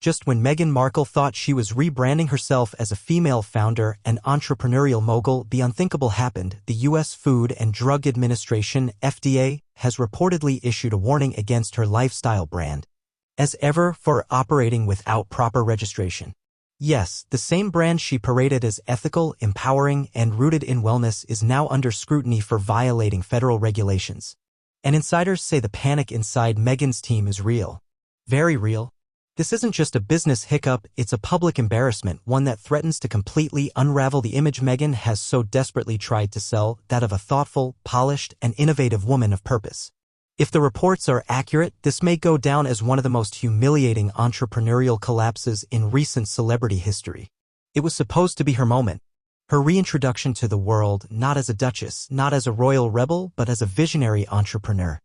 Just when Meghan Markle thought she was rebranding herself as a female founder and entrepreneurial mogul, the unthinkable happened. The U.S. Food and Drug Administration, FDA, has reportedly issued a warning against her lifestyle brand, as ever, for operating without proper registration. Yes, the same brand she paraded as ethical, empowering, and rooted in wellness is now under scrutiny for violating federal regulations. And insiders say the panic inside Meghan's team is real. Very real. This isn't just a business hiccup, it's a public embarrassment, one that threatens to completely unravel the image Meghan has so desperately tried to sell, that of a thoughtful, polished, and innovative woman of purpose. If the reports are accurate, this may go down as one of the most humiliating entrepreneurial collapses in recent celebrity history. It was supposed to be her moment. Her reintroduction to the world, not as a duchess, not as a royal rebel, but as a visionary entrepreneur.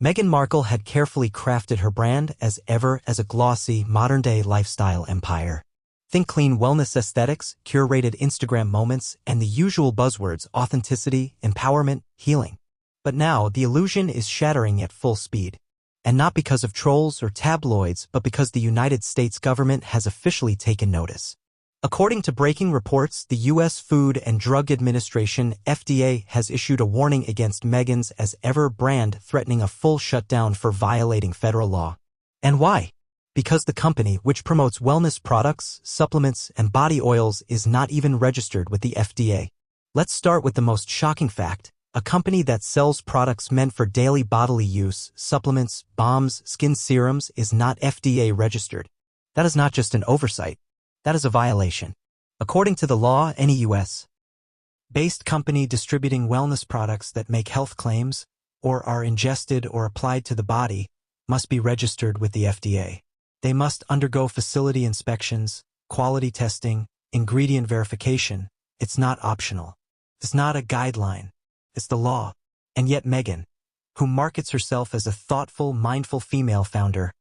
Meghan Markle had carefully crafted her brand as ever as a glossy, modern-day lifestyle empire. Think clean wellness aesthetics, curated Instagram moments, and the usual buzzwords: authenticity, empowerment, healing. But now, the illusion is shattering at full speed. And not because of trolls or tabloids, but because the United States government has officially taken notice. According to breaking reports, the U.S. Food and Drug Administration, FDA, has issued a warning against Meghan's as ever brand, threatening a full shutdown for violating federal law. And why? Because the company, which promotes wellness products, supplements, and body oils, is not even registered with the FDA. Let's start with the most shocking fact. A company that sells products meant for daily bodily use, supplements, balms, skin serums, is not FDA registered. That is not just an oversight. That is a violation. According to the law, any U.S.-based company distributing wellness products that make health claims, or are ingested or applied to the body, must be registered with the FDA. They must undergo facility inspections, quality testing, ingredient verification. It's not optional. It's not a guideline. It's the law. And yet Meghan, who markets herself as a thoughtful, mindful female founder,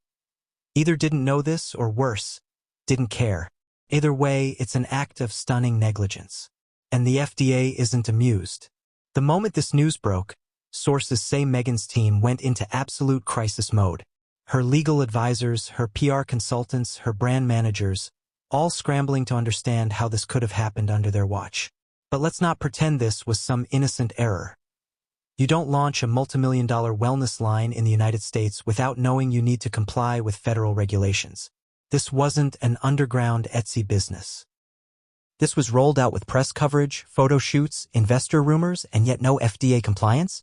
either didn't know this or worse, didn't care. Either way, it's an act of stunning negligence. And the FDA isn't amused. The moment this news broke, sources say Meghan's team went into absolute crisis mode. Her legal advisors, her PR consultants, her brand managers, all scrambling to understand how this could have happened under their watch. But let's not pretend this was some innocent error. You don't launch a multimillion-dollar wellness line in the United States without knowing you need to comply with federal regulations. This wasn't an underground Etsy business. This was rolled out with press coverage, photo shoots, investor rumors, and yet no FDA compliance?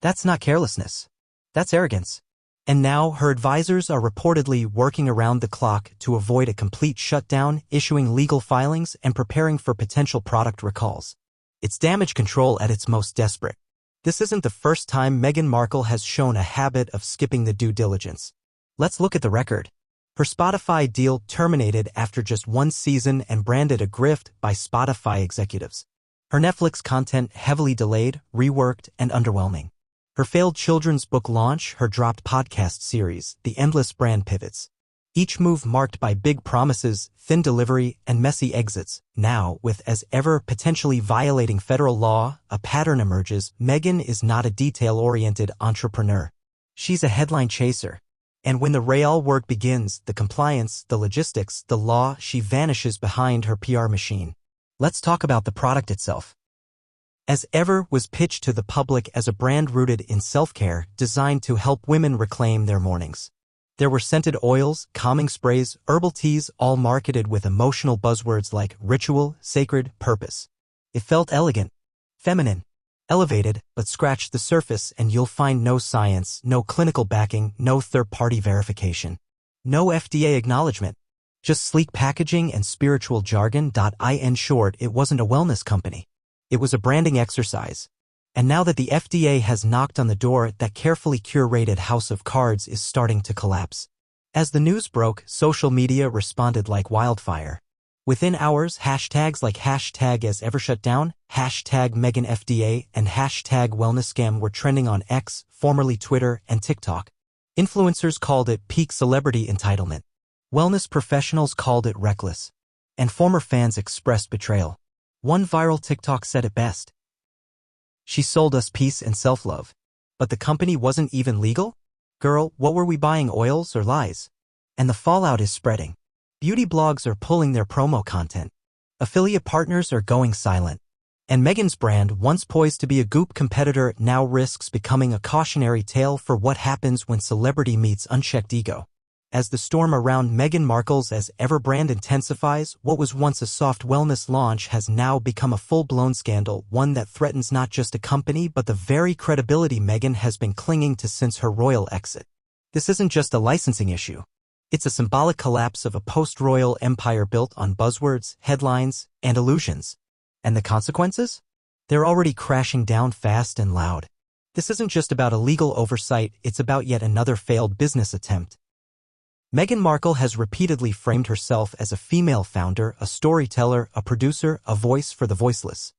That's not carelessness. That's arrogance. And now her advisors are reportedly working around the clock to avoid a complete shutdown, issuing legal filings, and preparing for potential product recalls. It's damage control at its most desperate. This isn't the first time Meghan Markle has shown a habit of skipping the due diligence. Let's look at the record. Her Spotify deal terminated after just one season and branded a grift by Spotify executives. Her Netflix content heavily delayed, reworked, and underwhelming. Her failed children's book launch, her dropped podcast series, the endless brand pivots. Each move marked by big promises, thin delivery, and messy exits. Now, with as ever potentially violating federal law, a pattern emerges. Meghan is not a detail-oriented entrepreneur. She's a headline chaser. And when the real work begins, the compliance, the logistics, the law, she vanishes behind her PR machine. Let's talk about the product itself. As ever was pitched to the public as a brand rooted in self-care, designed to help women reclaim their mornings. There were scented oils, calming sprays, herbal teas, all marketed with emotional buzzwords like ritual, sacred, purpose. It felt elegant, feminine, elevated, but scratch the surface and you'll find no science, no clinical backing, no third-party verification. No FDA acknowledgement. Just sleek packaging and spiritual jargon. In short, it wasn't a wellness company. It was a branding exercise. And now that the FDA has knocked on the door, that carefully curated house of cards is starting to collapse. As the news broke, social media responded like wildfire. Within hours, hashtags like #AsEverShutDown, #MeghanFDA, and #WellnessScam were trending on X, formerly Twitter, and TikTok. Influencers called it peak celebrity entitlement. Wellness professionals called it reckless. And former fans expressed betrayal. One viral TikTok said it best. She sold us peace and self-love. But the company wasn't even legal? Girl, what were we buying, oils or lies? and the fallout is spreading. Beauty blogs are pulling their promo content. Affiliate partners are going silent. And Meghan's brand, once poised to be a Goop competitor, now risks becoming a cautionary tale for what happens when celebrity meets unchecked ego. As the storm around Meghan Markle's as ever brand intensifies, what was once a soft wellness launch has now become a full-blown scandal, one that threatens not just a company but the very credibility Meghan has been clinging to since her royal exit. This isn't just a licensing issue. It's a symbolic collapse of a post-royal empire built on buzzwords, headlines, and illusions. And the consequences? They're already crashing down fast and loud. This isn't just about a legal oversight, it's about yet another failed business attempt. Meghan Markle has repeatedly framed herself as a female founder, a storyteller, a producer, a voice for the voiceless.